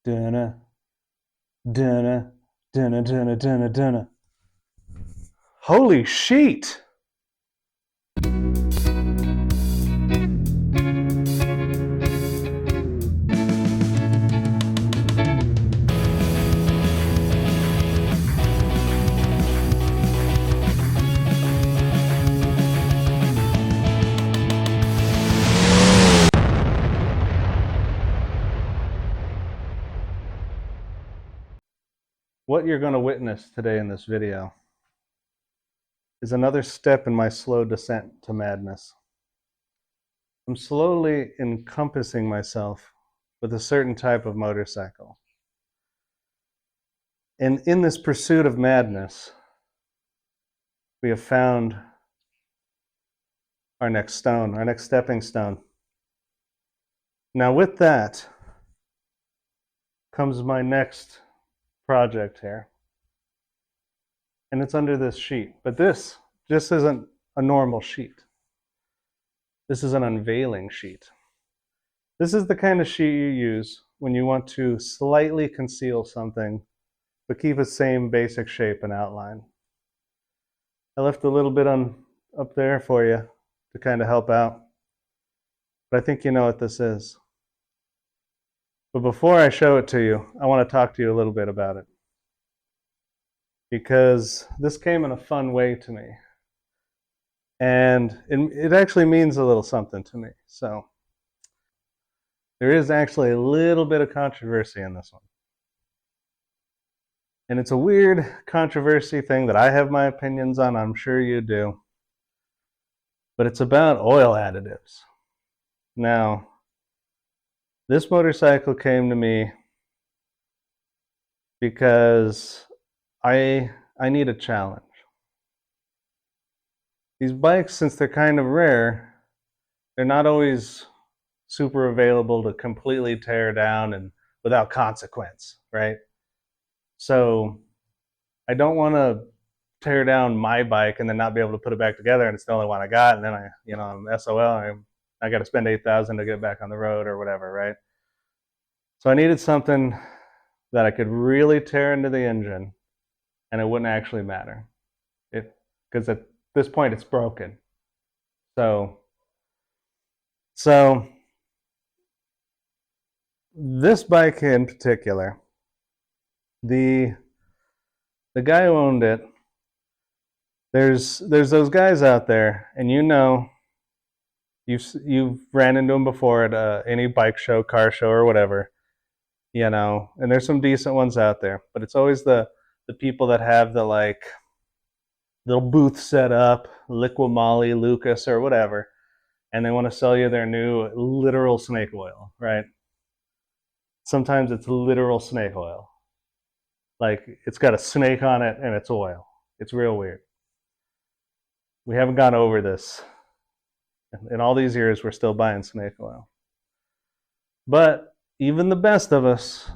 Dunna, dunna, dunna, dunna, dunna, dunna. Holy sheet! What you're going to witness today in this video is another step in my slow descent to madness. I'm slowly encompassing myself with a certain type of motorcycle. And in this pursuit of madness, we have found our next stone, our next stepping stone. Now, with that comes my next project here. And it's under this sheet. But this isn't a normal sheet. This is an unveiling sheet. This is the kind of sheet you use when you want to slightly conceal something, but keep the same basic shape and outline. I left a little bit up there for you to kind of help out. But I think you know what this is. But before I show it to you, I want to talk to you a little bit about it. Because this came in a fun way to me. And it actually means a little something to me. So there is actually a little bit of controversy in this one. And it's a weird controversy thing that I have my opinions on. I'm sure you do. But it's about oil additives. Now, this motorcycle came to me because I need a challenge. These bikes, since they're kind of rare, they're not always super available to completely tear down and without consequence, right? So I don't want to tear down my bike and then not be able to put it back together, and it's the only one I got, and then I'm SOL, I got to spend $8,000 to get back on the road or whatever, right? So I needed something that I could really tear into the engine, and it wouldn't actually matter, because at this point it's broken. So this bike in particular, the guy who owned it, there's those guys out there, and you've ran into them before at any bike show, car show, or whatever, and there's some decent ones out there, but it's always the people that have the little booth set up, Liqui Lucas, or whatever, and they want to sell you their new literal snake oil, right? Sometimes it's literal snake oil. Like, it's got a snake on it and it's oil. It's real weird. We haven't gone over this. In all these years, we're still buying snake oil. But even the best of us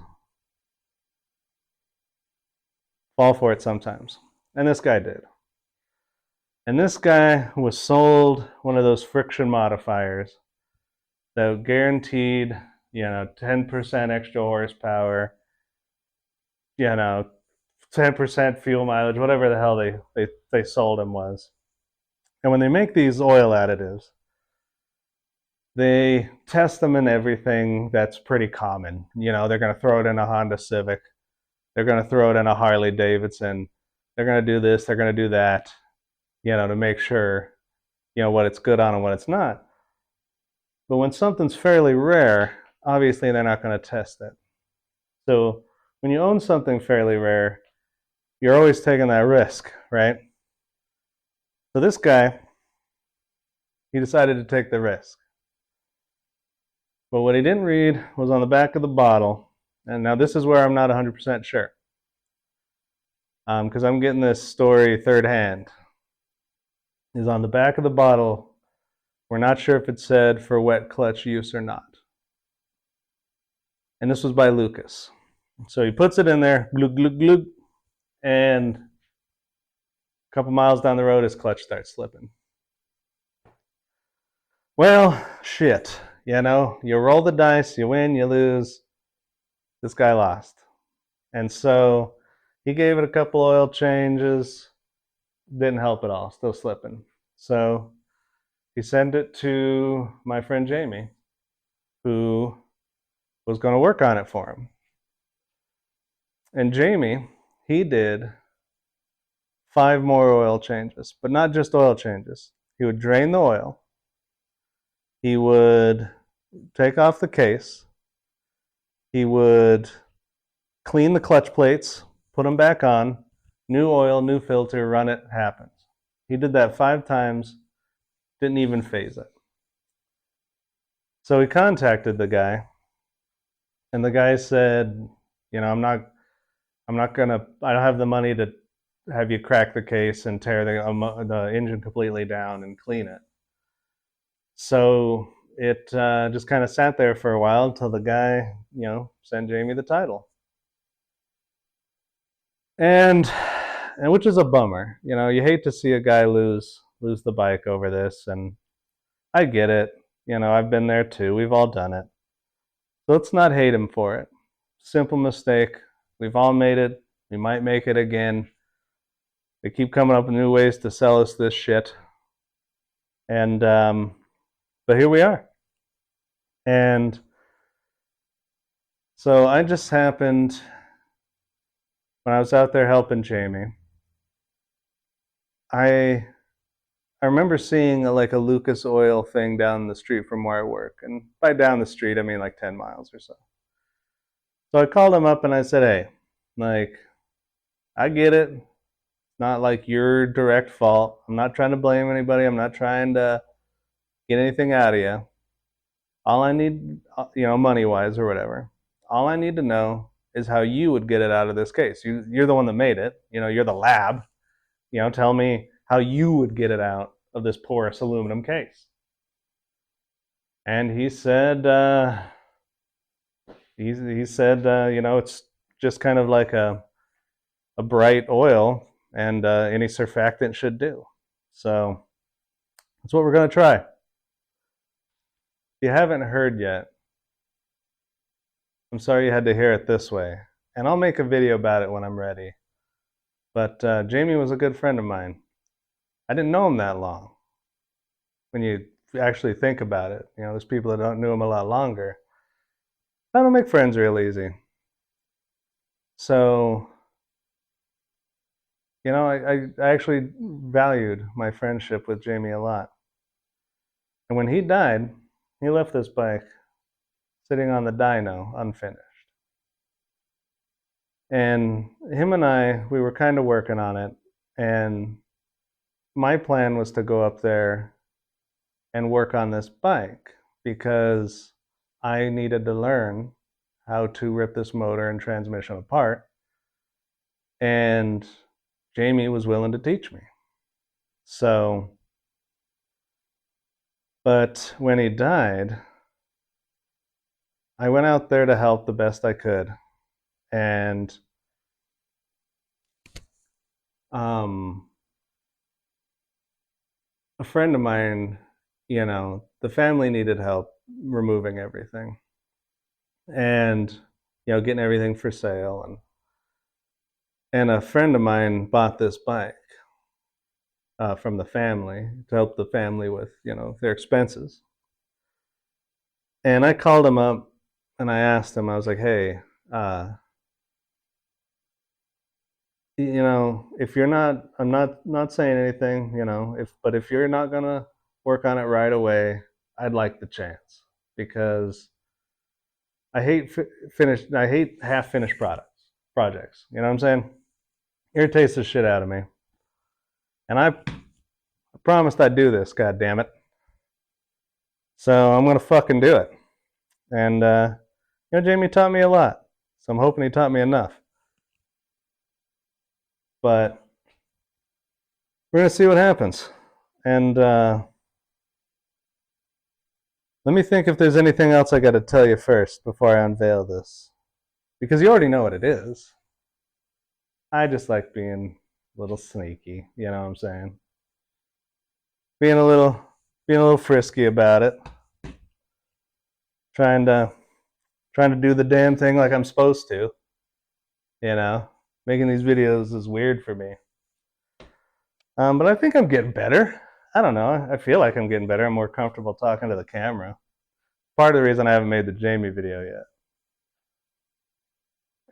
fall for it sometimes. And this guy did. And this guy was sold one of those friction modifiers that guaranteed, 10% extra horsepower, 10% fuel mileage, whatever the hell they sold him was. And when they make these oil additives, they test them in everything that's pretty common. They're going to throw it in a Honda Civic. They're going to throw it in a Harley Davidson. They're going to do this. They're going to do that, to make sure, what it's good on and what it's not. But when something's fairly rare, obviously they're not going to test it. So when you own something fairly rare, you're always taking that risk, right? So this guy, he decided to take the risk. But what he didn't read was on the back of the bottle, and now this is where I'm not 100% sure, because I'm getting this story third hand, is on the back of the bottle, we're not sure if it said for wet clutch use or not. And this was by Lucas. So he puts it in there, glug, glug, glug, and a couple miles down the road, his clutch starts slipping. Well, shit. You roll the dice, you win, you lose. this guy lost. And so he gave it a couple oil changes, didn't help at all, still slipping. So he sent it to my friend Jamie, who was going to work on it for him. And Jamie, he did 5 more oil changes, but not just oil changes. He would drain the oil, he would take off the case, he would clean the clutch plates, put them back on, new oil, new filter, run it, happens. He did that 5 times, didn't even phase it. So he contacted the guy, and the guy said, you know, I don't have the money to have you crack the case and tear the engine completely down and clean it. So it just kind of sat there for a while until the guy, sent Jamie the title. And which is a bummer. You hate to see a guy lose the bike over this, and I get it. I've been there too. We've all done it. So let's not hate him for it. Simple mistake. We've all made it. We might make it again. They keep coming up with new ways to sell us this shit. And but here we are. And so I just happened, when I was out there helping Jamie, I remember seeing a Lucas Oil thing down the street from where I work. And by down the street, I mean like 10 miles or so. So I called him up and I said, hey, I get it. It's not like your direct fault. I'm not trying to blame anybody. I'm not trying to get anything out of you. All I need, money-wise or whatever, all I need to know is how you would get it out of this case. You're the one that made it. You're the lab. Tell me how you would get it out of this porous aluminum case. And he said, it's just kind of like a bright oil, and any surfactant should do. So that's what we're going to try. If you haven't heard yet, I'm sorry you had to hear it this way. And I'll make a video about it when I'm ready. But Jamie was a good friend of mine. I didn't know him that long. When you actually think about it, there's people that don't know him a lot longer. I don't make friends real easy. So, I actually valued my friendship with Jamie a lot. And when he died, he left this bike sitting on the dyno, unfinished. And him and I, we were kind of working on it. And my plan was to go up there and work on this bike because I needed to learn how to rip this motor and transmission apart. And Jamie was willing to teach me. So, but when he died, I went out there to help the best I could. And a friend of mine, the family needed help removing everything and, getting everything for sale. And a friend of mine bought this bike from the family to help the family with, their expenses. And I called him up and I asked him, I was like, hey, if you're not, I'm not saying anything, but if you're not going to work on it right away, I'd like the chance, because I hate half-finished projects. You know what I'm saying? Irritates the shit out of me. And I promised I'd do this, god damn it. So I'm going to fucking do it. And, Jamie taught me a lot. So I'm hoping he taught me enough. But we're going to see what happens. And let me think if there's anything else I got to tell you first before I unveil this. Because you already know what it is. I just like being a little sneaky, you know what I'm saying? Being a little frisky about it. Trying to trying to do the damn thing like I'm supposed to. You know, making these videos is weird for me. But I think I'm getting better. I don't know. I feel like I'm getting better. I'm more comfortable talking to the camera. Part of the reason I haven't made the Jamie video yet.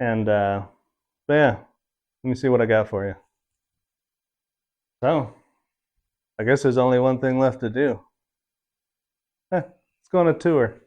And but yeah, let me see what I got for you. So, I guess there's only one thing left to do. Let's go on a tour.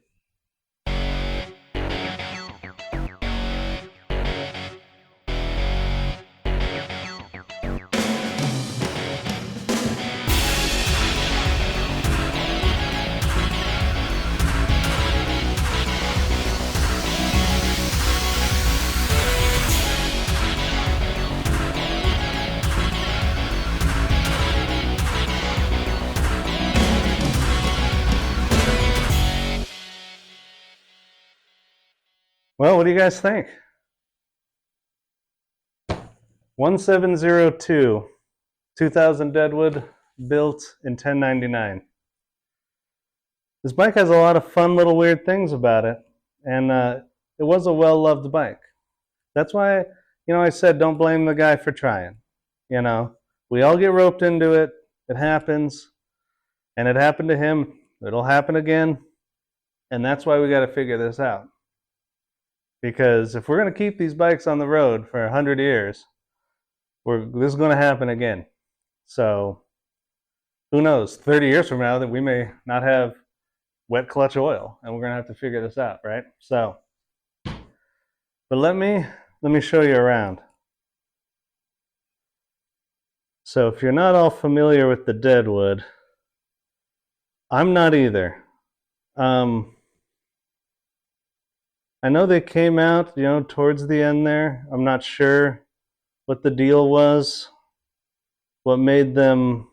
Well, what do you guys think? 1702, 2000 Deadwood, built in 1099. This bike has a lot of fun little weird things about it, and it was a well-loved bike. That's why, I said don't blame the guy for trying. We all get roped into it. It happens, and it happened to him. It'll happen again, and that's why we got to figure this out. Because if we're going to keep these bikes on the road for 100 years, this is going to happen again. So who knows? 30 years from now, that we may not have wet clutch oil, and we're going to have to figure this out, right? So, but let me show you around. So if you're not all familiar with the Deadwood, I'm not either. I know they came out, towards the end there. I'm not sure what the deal was, what made them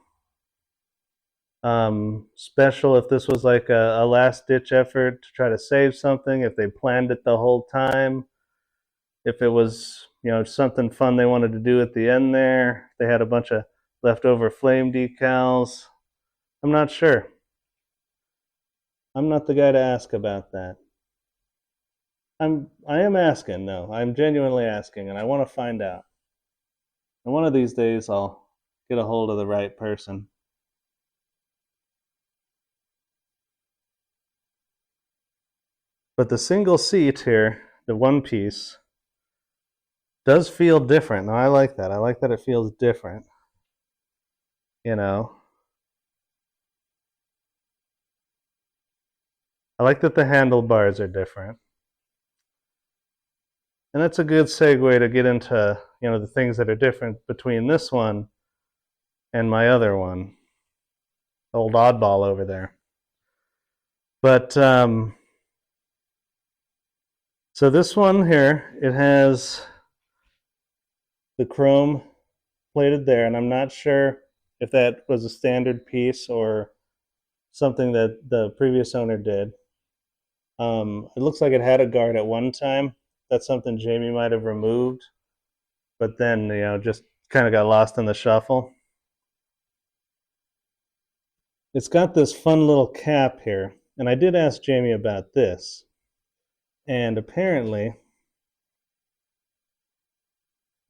special, if this was like a last-ditch effort to try to save something, if they planned it the whole time, if it was, something fun they wanted to do at the end there. They had a bunch of leftover flame decals. I'm not sure. I'm not the guy to ask about that. I am asking, though. I'm genuinely asking, and I want to find out. And one of these days, I'll get a hold of the right person. But the single seat here, the one piece, does feel different. Now, I like that. I like that it feels different. I like that the handlebars are different. And that's a good segue to get into, the things that are different between this one and my other one, old oddball over there. But so this one here, it has the chrome plated there, and I'm not sure if that was a standard piece or something that the previous owner did. It looks like it had a guard at one time. That's something Jamie might have removed, but then, just kind of got lost in the shuffle. It's got this fun little cap here, and I did ask Jamie about this, and apparently,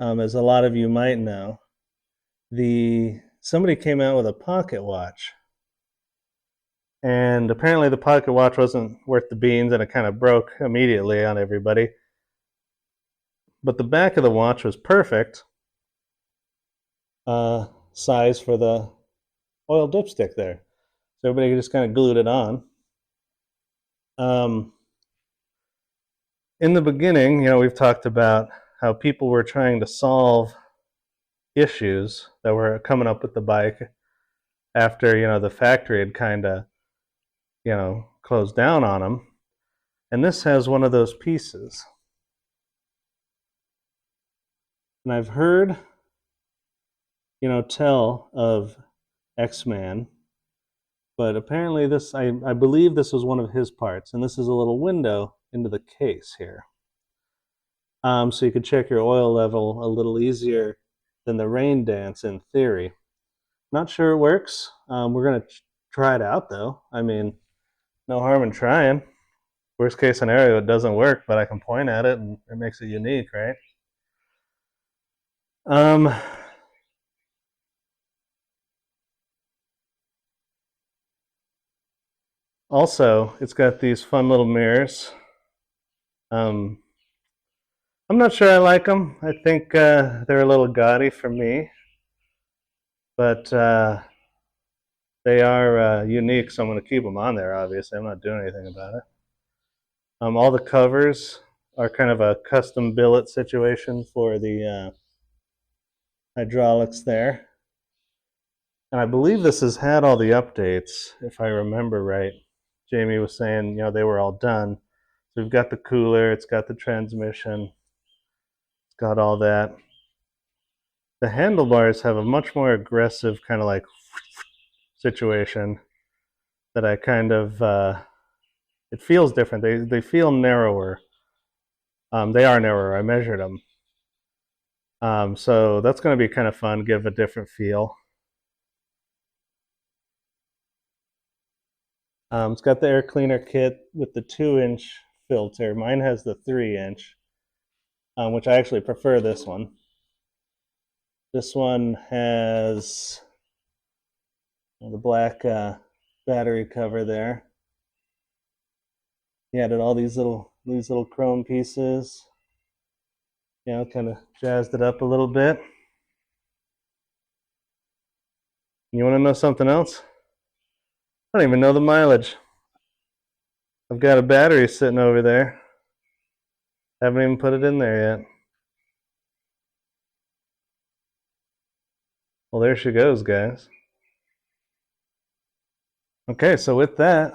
as a lot of you might know, somebody came out with a pocket watch, and apparently the pocket watch wasn't worth the beans, and it kind of broke immediately on everybody. But the back of the watch was perfect size for the oil dipstick there. So everybody just kind of glued it on. In the beginning, we've talked about how people were trying to solve issues that were coming up with the bike after, the factory had kind of, closed down on them. And this has one of those pieces. And I've heard, tell of X-Man, but apparently this, I believe this was one of his parts, and this is a little window into the case here. So you could check your oil level a little easier than the rain dance in theory. Not sure it works. We're going to try it out, though. I mean, no harm in trying. Worst case scenario, it doesn't work, but I can point at it and it makes it unique, right? Also, it's got these fun little mirrors. I'm not sure I like them. I think they're a little gaudy for me, but they are unique, so I'm going to keep them on there, obviously. I'm not doing anything about it. All the covers are kind of a custom billet situation for the hydraulics there. And I believe this has had all the updates, if I remember right. Jamie was saying, they were all done. So we've got the cooler, it's got the transmission, it's got all that. The handlebars have a much more aggressive kind of like situation that I kind of, it feels different. They feel narrower. They are narrower. I measured them. So that's going to be kind of fun, give a different feel. It's got the air cleaner kit with the 2-inch filter. Mine has the 3-inch, which I actually prefer this one. This one has the black battery cover there. He added all these little chrome pieces. Kind of jazzed it up a little bit. You want to know something else? I don't even know the mileage. I've got a battery sitting over there. Haven't even put it in there yet. Well, there she goes, guys. Okay, so with that,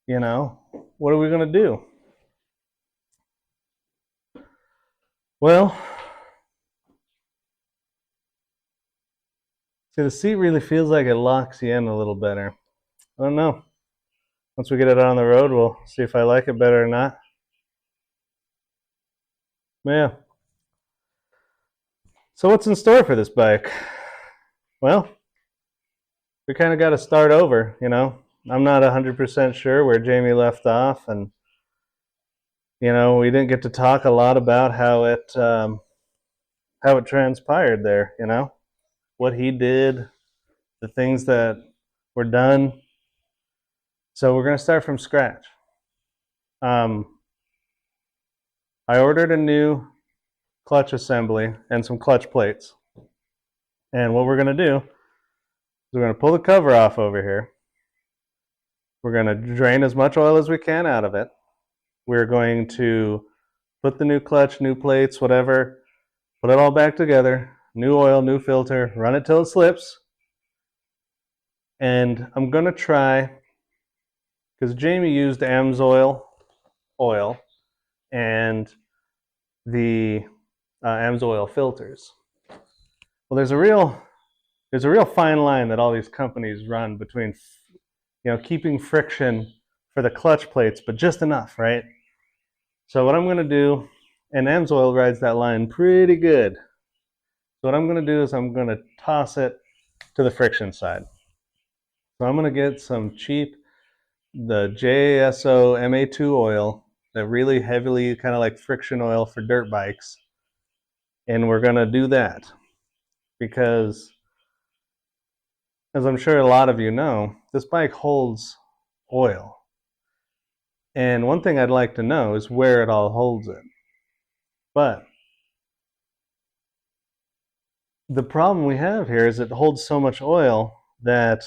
what are we going to do? Well, see, the seat really feels like it locks you in a little better. I don't know. Once we get it on the road, we'll see if I like it better or not. Yeah. So what's in store for this bike? Well, we kind of got to start over, I'm not 100% sure where Jamie left off, and we didn't get to talk a lot about how it transpired there, what he did, the things that were done. So we're going to start from scratch. I ordered a new clutch assembly and some clutch plates. And what we're going to do is we're going to pull the cover off over here. We're going to drain as much oil as we can out of it. We're going to put the new clutch, new plates, whatever, put it all back together, new oil, new filter, run it till it slips. And I'm going to try, because Jamie used AMSOIL oil and the AMSOIL filters. Well, there's a real fine line that all these companies run between, keeping friction for the clutch plates, but just enough, right? So what I'm going to do, and AMSOIL rides that line pretty good. So what I'm going to do is I'm going to toss it to the friction side. So I'm going to get some cheap, the JASO MA2 oil, that really heavily kind of like friction oil for dirt bikes. And we're going to do that because, as I'm sure a lot of you know, this bike holds oil. And one thing I'd like to know is where it all holds it. But the problem we have here is it holds so much oil that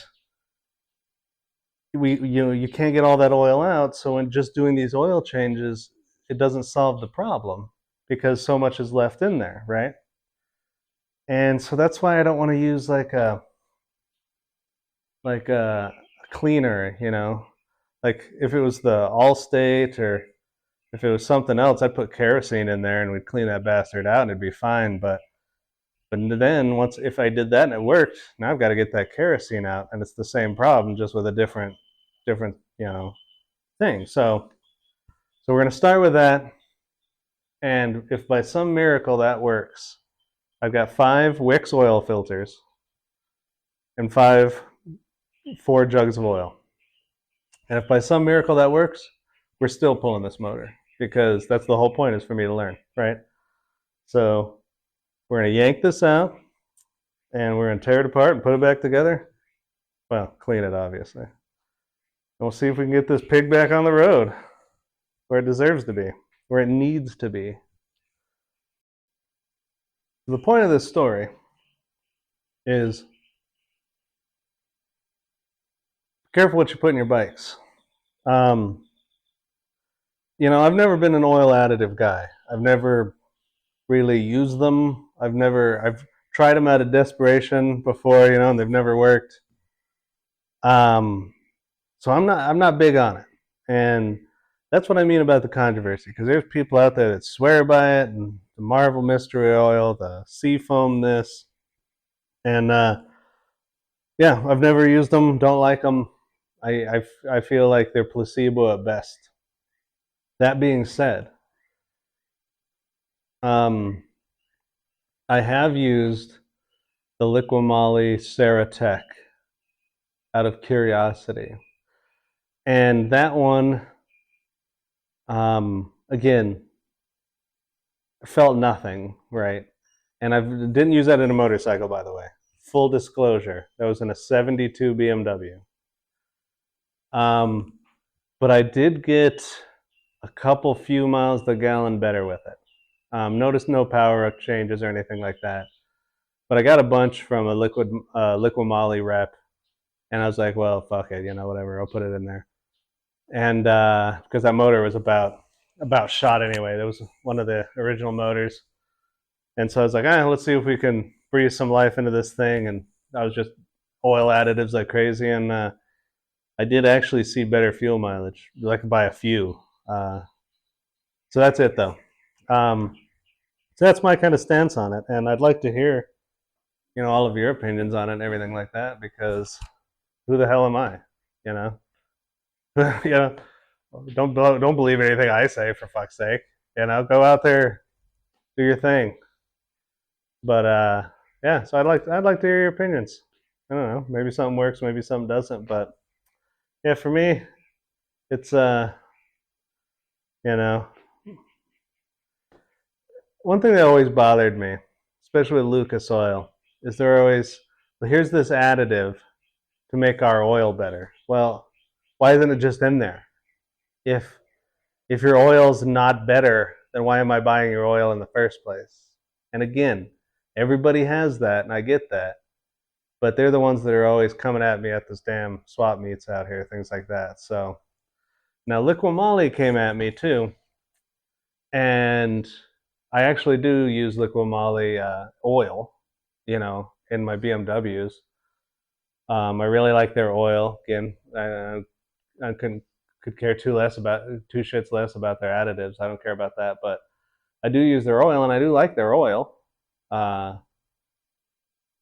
you can't get all that oil out. So when just doing these oil changes, it doesn't solve the problem because so much is left in there, right? And so that's why I don't want to use like a cleaner, like if it was the Allstate or if it was something else, I'd put kerosene in there and we'd clean that bastard out and it'd be fine. But then if I did that and it worked, now I've got to get that kerosene out, and it's the same problem, just with a different thing. So we're going to start with that, and if by some miracle that works, I've got 5 Wix oil filters and 4 jugs of oil. And if by some miracle that works, we're still pulling this motor because that's the whole point, is for me to learn, right? So we're going to yank this out and we're going to tear it apart and put it back together. Well, clean it, obviously. And we'll see if we can get this pig back on the road where it deserves to be, where it needs to be. The point of this story is be careful what you put in your bikes. I've never been an oil additive guy. I've never really used them. I've tried them out of desperation before, and they've never worked. So I'm not big on it. And that's what I mean about the controversy, because there's people out there that swear by it, and the Marvel Mystery Oil, the Seafoam this. And yeah, I've never used them, don't like them. I feel like they're placebo at best. That being said, I have used the Liquimoly Ceratec out of curiosity. And that one, again, felt nothing, right? And I didn't use that in a motorcycle, by the way. Full disclosure, that was in a 72 BMW. But I did get a few miles the gallon better with it. Notice no power changes or anything like that. But I got a bunch from a Liquimoly rep, and I was like, well, fuck it, whatever, I'll put it in there. And because that motor was about shot anyway. That was one of the original motors. And so I was like, let's see if we can breathe some life into this thing. And I was just oil additives like crazy. And I did actually see better fuel mileage, like by a few. So that's it, though. So that's my kind of stance on it. And I'd like to hear, all of your opinions on it and everything like that, because who the hell am I, don't believe anything I say, for fuck's sake. Go out there, do your thing. But yeah, so I'd like to hear your opinions. I don't know, maybe something works, maybe something doesn't. But yeah, for me, it's one thing that always bothered me, especially with Lucas Oil, is they're always, well, here's this additive to make our oil better. Well, why isn't it just in there? If your oil's not better, then why am I buying your oil in the first place? And again, everybody has that, and I get that. But they're the ones that are always coming at me at this damn swap meets out here, things like that. So now Liquimoly came at me too. And I actually do use Liquimoly oil, in my BMWs. I really like their oil. Again, I could care two shits less about their additives. I don't care about that, but I do use their oil, and I do like their oil.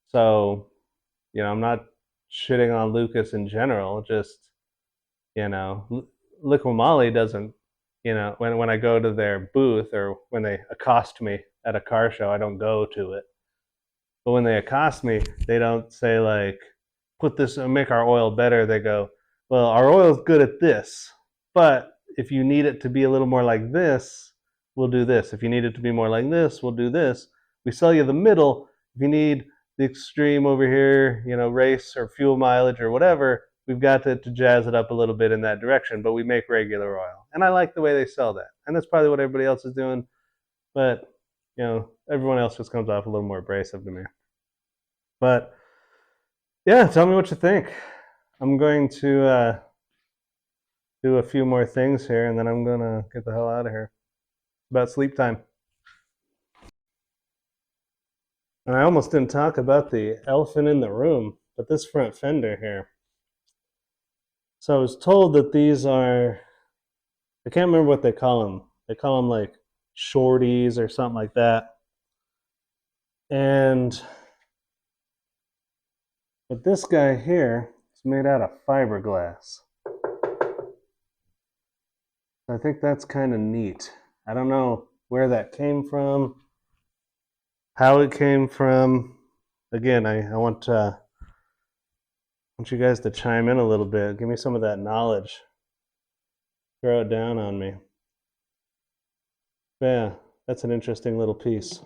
So, I'm not shitting on Lucas in general. Just, Liquimoly doesn't, when I go to their booth, or when they accost me at a car show, I don't go to it. But when they accost me, they don't say like, put this and make our oil better. They go, well, our oil's good at this, but if you need it to be a little more like this, we'll do this. If you need it to be more like this, we'll do this. We sell you the middle. If you need the extreme over here, race or fuel mileage or whatever, we've got to jazz it up a little bit in that direction, but we make regular oil. And I like the way they sell that. And that's probably what everybody else is doing. But, everyone else just comes off a little more abrasive to me. But yeah, tell me what you think. I'm going to do a few more things here, and then I'm going to get the hell out of here. It's about sleep time. And I almost didn't talk about the elephant in the room, but this front fender here. So I was told that these are, I can't remember what they call them. They call them like shorties or something like that. But this guy here is made out of fiberglass. I think that's kind of neat. I don't know where that came from, how it came from. Again, I want you guys to chime in a little bit. Give me some of that knowledge. throw it down on me. Yeah, that's an interesting little piece.